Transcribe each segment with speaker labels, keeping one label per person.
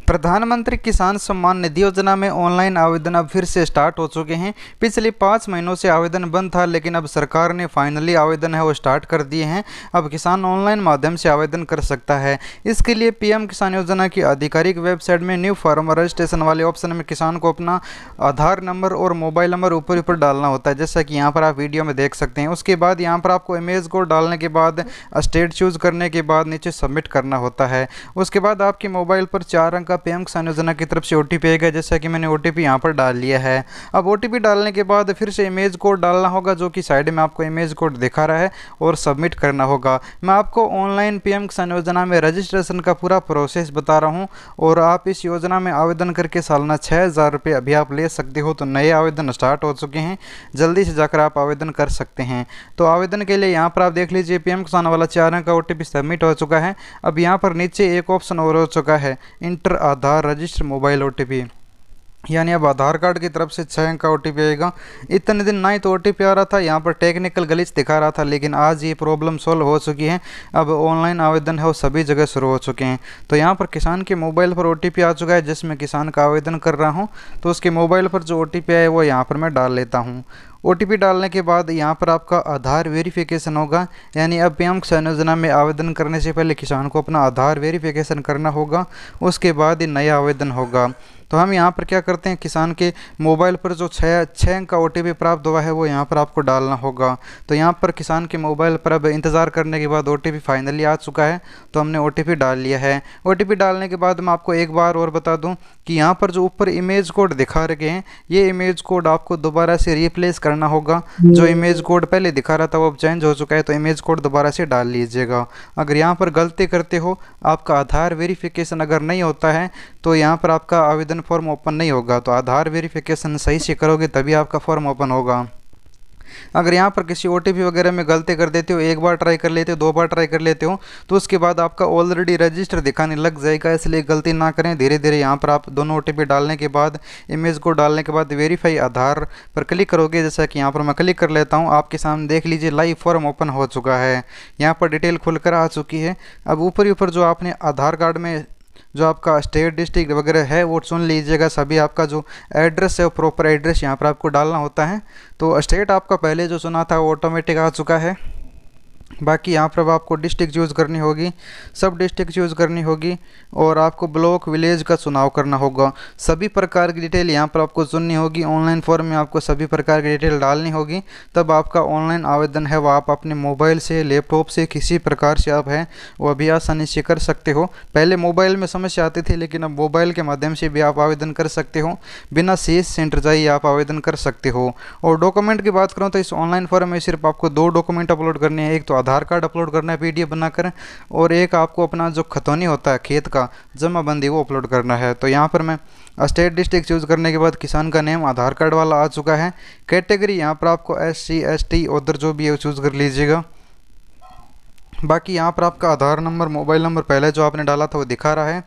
Speaker 1: प्रधानमंत्री किसान सम्मान निधि योजना में ऑनलाइन आवेदन अब फिर से स्टार्ट हो चुके हैं। पिछले 5 महीनों से आवेदन बंद था, लेकिन अब सरकार ने फाइनली आवेदन है वो स्टार्ट कर दिए हैं। अब किसान ऑनलाइन माध्यम से आवेदन कर सकता है। इसके लिए पीएम किसान योजना की आधिकारिक वेबसाइट में न्यू फार्मर रजिस्ट्रेशन वाले ऑप्शन में किसान को अपना आधार नंबर और मोबाइल नंबर ऊपर ऊपर डालना होता है, जैसा कि यहाँ पर आप वीडियो में देख सकते हैं। उसके बाद यहाँ पर आपको इमेज कोड डालने के बाद स्टेट चूज़ करने के बाद नीचे सबमिट करना होता है। उसके बाद आपके मोबाइल पर 4 अंक पीएम किसान योजना की तरफ से ओटीपी आएगा, जैसा कि मैंने ओटीपी यहाँ पर डाल लिया है। अब ओटीपी डालने के बाद फिर से इमेज कोड डालना होगा, जो कि साइड में आपको इमेज कोड दिखा रहा है, और सबमिट करना होगा। मैं आपको ऑनलाइन पीएम किसान योजना में रजिस्ट्रेशन का पूरा प्रोसेस बता रहा हूँ, और आप इस योजना में आवेदन करके सालाना 6000 रुपये अभी आप ले सकते हो। तो नए आवेदन स्टार्ट हो चुके हैं, जल्दी से जाकर आप आवेदन कर सकते हैं। तो आवेदन के लिए यहाँ पर आप देख लीजिए, पीएम किसान वाला 4 अंक का ओटीपी सबमिट हो चुका है। अब यहाँ पर नीचे एक ऑप्शन और हो चुका है, इंटर आधार रजिस्टर मोबाइल ओटीपी, यानी अब आधार कार्ड की तरफ से 6 अंक का ओटीपी आएगा। इतने दिन ना ही तो ओटीपी आ रहा था, यहाँ पर टेक्निकल ग्लिच दिखा रहा था, लेकिन आज ये प्रॉब्लम सॉल्व हो चुकी है। अब ऑनलाइन आवेदन है वो सभी जगह शुरू हो चुके हैं। तो यहाँ पर किसान के मोबाइल पर ओटीपी आ चुका है, जिसमें किसान का आवेदन कर रहा हूँ। तो उसके मोबाइल पर जो ओटीपी है वो यहाँ पर मैं डाल लेता हूँ। ओटीपी डालने के बाद यहाँ पर आपका आधार वेरिफिकेशन होगा, यानी अब पीएम किसान योजना में आवेदन करने से पहले किसान को अपना आधार वेरिफिकेशन करना होगा, उसके बाद ही नया आवेदन होगा। तो हम यहाँ पर क्या करते हैं, किसान के मोबाइल पर जो 6 अंक का ओटीपी प्राप्त हुआ है वो यहाँ पर आपको डालना होगा। तो यहाँ पर किसान के मोबाइल पर अब इंतज़ार करने के बाद ओटीपी फाइनली आ चुका है, तो हमने ओटीपी डाल लिया है। ओटीपी डालने के बाद मैं आपको एक बार और बता दूँ कि यहाँ पर जो ऊपर इमेज कोड दिखा रखे हैं, ये इमेज कोड आपको दोबारा से रिप्लेस करना होगा। जो इमेज कोड पहले दिखा रहा था वो अब चेंज हो चुका है, तो इमेज कोड दोबारा से डाल लीजिएगा। अगर यहाँ पर गलती करते हो, आपका आधार वेरिफिकेशन अगर नहीं होता है, तो यहाँ पर आपका आवेदन फॉर्म ओपन नहीं होगा। तो आधार वेरिफिकेशन सही से करोगे तभी आपका फॉर्म ओपन होगा। अगर यहाँ पर किसी ओटीपी वगैरह में गलती कर देते हो, एक बार ट्राई कर लेते हो, 2 बार ट्राई कर लेते हो, तो उसके बाद आपका ऑलरेडी रजिस्टर दिखाने लग जाएगा। इसलिए गलती ना करें, धीरे धीरे यहाँ पर आप दोनों ओटीपी डालने के बाद, इमेज को डालने के बाद वेरीफाई आधार पर क्लिक करोगे। जैसा कि यहाँ पर मैं क्लिक कर लेता हूँ, आपके सामने देख लीजिए लाइव फॉर्म ओपन हो चुका है। यहाँ पर डिटेल खुलकर आ चुकी है। अब ऊपर जो आपने आधार कार्ड में जो आपका स्टेट डिस्ट्रिक्ट वगैरह है वो चुन लीजिएगा। सभी आपका जो एड्रेस है वो प्रॉपर एड्रेस यहाँ पर आपको डालना होता है। तो स्टेट आपका पहले जो चुना था वो ऑटोमेटिक आ चुका है। बाकी यहाँ पर अब आपको डिस्ट्रिक्ट चूज़ करनी होगी, सब डिस्ट्रिक्ट चूज़ करनी होगी, और आपको ब्लॉक विलेज का चुनाव करना होगा। सभी प्रकार की डिटेल यहाँ पर आपको चुननी होगी। ऑनलाइन फॉर्म में आपको सभी प्रकार की डिटेल डालनी होगी, तब आपका ऑनलाइन आवेदन है वो आप अपने मोबाइल से, लैपटॉप से, किसी प्रकार से आप है वो अभी आसानी से कर सकते हो। पहले मोबाइल में समस्या आती थी, लेकिन अब मोबाइल के माध्यम से भी आप आवेदन कर सकते हो। बिना सीएस सेंटर जाइए आप आवेदन कर सकते हो। और डॉक्यूमेंट की बात करूँ तो इस ऑनलाइन फॉर्म में सिर्फ आपको 2 डॉक्यूमेंट अपलोड करने हैं। एक तो आधार कार्ड अपलोड करना है पीडीएफ बनाकर, और एक आपको अपना जो खतौनी होता है खेत का जमाबंदी वो अपलोड करना है। तो यहाँ पर मैं स्टेट डिस्ट्रिक्ट चूज़ करने के बाद किसान का नेम आधार कार्ड वाला आ चुका है। कैटेगरी यहाँ पर आपको SC ST उधर जो भी है चूज़ कर लीजिएगा। बाकी यहाँ पर आपका आधार नंबर, मोबाइल नंबर पहले जो आपने डाला था वो दिखा रहा है।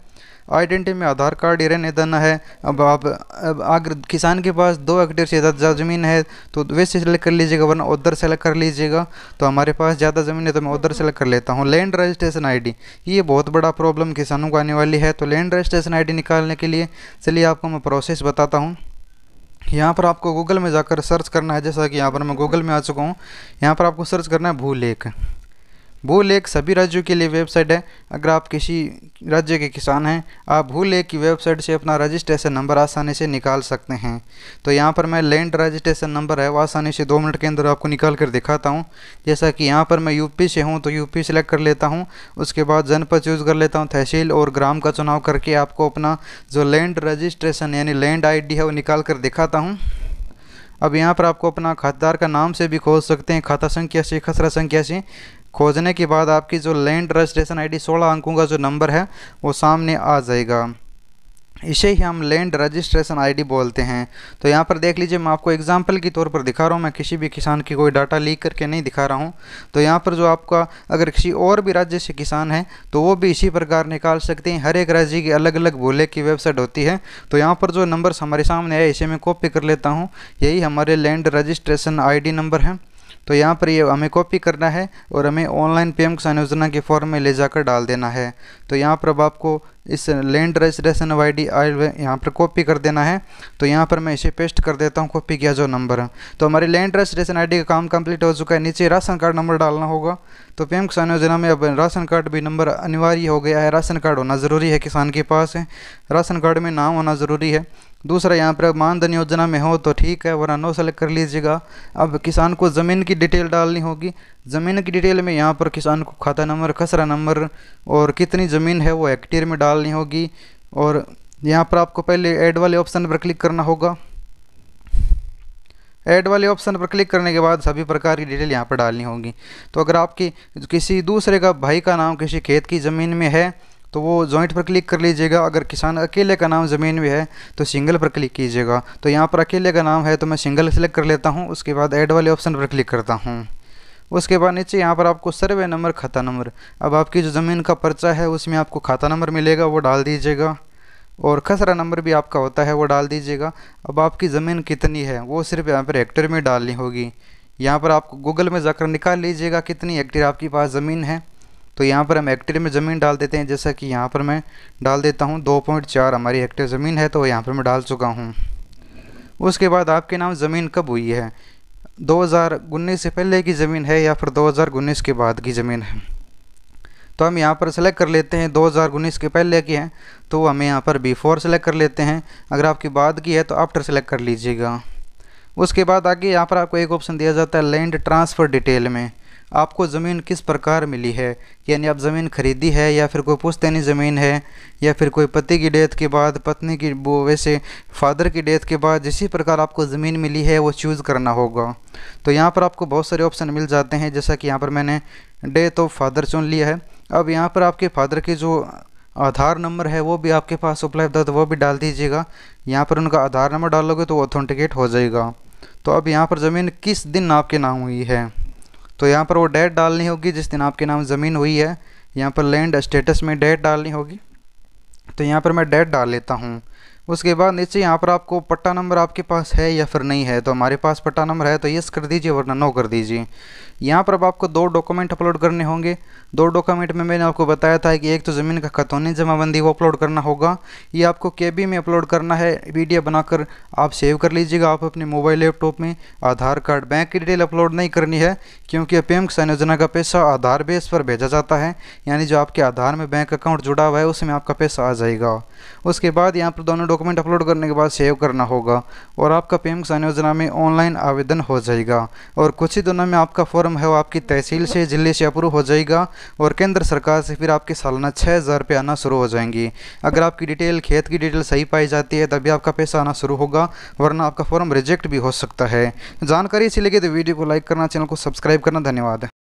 Speaker 1: आइडेंटिटी में आधार कार्ड ही रहने देना है। अब अगर किसान के पास 2 हेक्टेयर से ज़्यादा ज़मीन है तो वैसे सेलेक्ट कर लीजिएगा, वरना उधर सेलेक्ट कर लीजिएगा। तो हमारे पास ज़्यादा ज़मीन है तो मैं उधर सेलेक्ट कर लेता हूँ। लैंड रजिस्ट्रेशन आईडी, ये बहुत बड़ा प्रॉब्लम किसानों को आने वाली है। तो लैंड रजिस्ट्रेशन आईडी निकालने के लिए चलिए आपको मैं प्रोसेस बताता हूँ। यहाँ पर आपको गूगल में जाकर सर्च करना है, जैसा कि यहाँ पर मैं गूगल में आ चुका हूँ। यहाँ पर आपको सर्च करना है भूलेख। भूलेख सभी राज्यों के लिए वेबसाइट है। अगर आप किसी राज्य के किसान हैं, आप भूलेख की वेबसाइट से अपना रजिस्ट्रेशन नंबर आसानी से निकाल सकते हैं। तो यहाँ पर मैं लैंड रजिस्ट्रेशन नंबर है वो आसानी से 2 मिनट के अंदर आपको निकाल कर दिखाता हूँ। जैसा कि यहाँ पर मैं यूपी से हूँ तो यूपी सेलेक्ट कर लेता हूँ। उसके बाद जनपद चूज़ कर लेता हूँ, तहसील और ग्राम का चुनाव करके आपको अपना जो लैंड रजिस्ट्रेशन यानी लैंड ID है वो निकाल कर दिखाता हूँ। अब यहाँ पर आपको अपना खातेदार का नाम से भी खोज सकते हैं, खाता संख्या से, खसरा संख्या से। खोजने के बाद आपकी जो लैंड रजिस्ट्रेशन आईडी 16 अंकों का जो नंबर है वो सामने आ जाएगा। इसे ही हम लैंड रजिस्ट्रेशन आईडी बोलते हैं। तो यहाँ पर देख लीजिए, मैं आपको एग्जांपल के तौर पर दिखा रहा हूँ। मैं किसी भी किसान की कोई डाटा लीक करके नहीं दिखा रहा हूँ। तो यहाँ पर जो आपका अगर किसी और भी राज्य से किसान है तो वो भी इसी प्रकार निकाल सकते हैं। हर एक राज्य की अलग अलग भूलेख की वेबसाइट होती है। तो यहाँ पर जो नंबर्स हमारे सामने है इसे मैं कॉपी कर लेता हूँ। यही हमारे लैंड रजिस्ट्रेशन ID नंबर है। तो यहाँ पर ये हमें कॉपी करना है और हमें ऑनलाइन पीएम किसान योजना के फॉर्म में ले जाकर डाल देना है। तो यहाँ पर अब आपको इस लैंड रजिस्ट्रेशन ID यहाँ पर कॉपी कर देना है। तो यहाँ पर मैं इसे पेस्ट कर देता हूँ, कॉपी किया जो नंबर है। तो हमारी लैंड रजिस्ट्रेशन ID का काम कंप्लीट हो चुका है। नीचे राशन कार्ड नंबर डालना होगा। तो पीएम किसान योजना में अब राशन कार्ड भी नंबर अनिवार्य हो गया है। राशन कार्ड होना ज़रूरी है, किसान के पास है, राशन कार्ड में नाम होना ज़रूरी है। दूसरा, यहाँ पर मानधन योजना में हो तो ठीक है, वरना नो सेलेक्ट कर लीजिएगा। अब किसान को ज़मीन की डिटेल डालनी होगी। ज़मीन की डिटेल में यहाँ पर किसान को खाता नंबर, खसरा नंबर और कितनी ज़मीन है वो हेक्टेयर में डालनी होगी। और यहाँ पर आपको पहले ऐड वाले ऑप्शन पर क्लिक करना होगा। ऐड वाले ऑप्शन पर क्लिक करने के बाद सभी प्रकार की डिटेल यहाँ पर डालनी होगी। तो अगर आपकी किसी दूसरे का भाई का नाम किसी खेत की ज़मीन में है तो वो जॉइंट पर क्लिक कर लीजिएगा। अगर किसान अकेले का नाम ज़मीन में है तो सिंगल पर क्लिक कीजिएगा। तो यहाँ पर अकेले का नाम है तो मैं सिंगल सेलेक्ट कर लेता हूँ। उसके बाद ऐड वाले ऑप्शन पर क्लिक करता हूँ। उसके बाद नीचे यहाँ पर आपको सर्वे नंबर, खाता नंबर, अब आपकी जो ज़मीन का पर्चा है उसमें आपको खाता नंबर मिलेगा, वो डाल दीजिएगा। और खसरा नंबर भी आपका होता है, वो डाल दीजिएगा। अब आपकी ज़मीन कितनी है वो सिर्फ यहाँ पर हेक्टेयर में डालनी होगी। यहाँ पर आपको गूगल में जाकर निकाल लीजिएगा कितनी हेक्टेयर आपके पास ज़मीन है। तो यहाँ पर हम हेक्टेयर में ज़मीन डाल देते हैं। जैसा कि यहाँ पर मैं डाल देता हूँ 2.4 हमारी हेक्टेयर ज़मीन है, तो यहाँ पर मैं डाल चुका हूँ। उसके बाद आपके नाम ज़मीन कब हुई है, 2019 से पहले की ज़मीन है या फिर 2019 के बाद की ज़मीन है। तो हम यहाँ पर सेलेक्ट कर लेते हैं 2019 के पहले की है तो हमें यहाँ पर बिफोर सेलेक्ट कर लेते हैं। अगर आपकी बाद की है तो आफ्टर सेलेक्ट कर लीजिएगा। उसके बाद आगे यहाँ पर आपको एक ऑप्शन दिया जाता है लैंड ट्रांसफ़र डिटेल में आपको ज़मीन किस प्रकार मिली है, यानी आप ज़मीन खरीदी है या फिर कोई पुश्तैनी ज़मीन है या फिर कोई पति की डेथ के बाद, पत्नी की वो वैसे फादर की डेथ के बाद जिस प्रकार आपको ज़मीन मिली है वो चूज़ करना होगा। तो यहाँ पर आपको बहुत सारे ऑप्शन मिल जाते हैं। जैसा कि यहाँ पर मैंने डेथ ऑफ फादर चुन लिया है। अब यहाँ पर आपके फादर के जो आधार नंबर है वो भी आपके पास उपलब्ध है तो वो भी डाल दीजिएगा। यहाँ पर उनका आधार नंबर डालोगे तो वो ऑथेंटिकेट हो जाएगा। तो अब यहाँ पर ज़मीन किस दिन आपके नाम हुई है तो यहाँ पर वो डेट डालनी होगी जिस दिन आपके नाम ज़मीन हुई है। यहाँ पर लैंड स्टेटस में डेट डालनी होगी। तो यहाँ पर मैं डेट डाल लेता हूँ। उसके बाद नीचे यहाँ पर आपको पट्टा नंबर आपके पास है या फिर नहीं है। तो हमारे पास पट्टा नंबर है तो यस कर दीजिए, वरना नो कर दीजिए। यहाँ पर अब आपको 2 डॉक्यूमेंट अपलोड करने होंगे। 2 डॉक्यूमेंट में मैंने आपको बताया था कि एक तो ज़मीन का खतौनी जमाबंदी वो अपलोड करना होगा। ये आपको KB में अपलोड करना है, PDF बनाकर आप सेव कर लीजिएगा आप अपने मोबाइल लैपटॉप में। आधार कार्ड, बैंक की डिटेल अपलोड नहीं करनी है क्योंकि पीएम किसान योजना का पैसा आधार बेस पर भेजा जाता है, यानी जो आपके आधार में बैंक अकाउंट जुड़ा हुआ है उसमें आपका पैसा आ जाएगा। उसके बाद यहाँ पर दोनों डॉक्यूमेंट अपलोड करने के बाद सेव करना होगा और आपका पीएम किसान योजना में ऑनलाइन आवेदन हो जाएगा। और कुछ ही दिनों में आपका फॉर्म है वो आपकी तहसील से, जिले से अप्रूव हो जाएगा और केंद्र सरकार से फिर आपके सालाना 6000 रुपये आना शुरू हो जाएंगी। अगर आपकी डिटेल, खेत की डिटेल सही पाई जाती है तभी आपका पैसा आना शुरू होगा, वरना आपका फॉर्म रिजेक्ट भी हो सकता है। जानकारी अच्छी लगी तो वीडियो को लाइक करना, चैनल को सब्सक्राइब करना। धन्यवाद।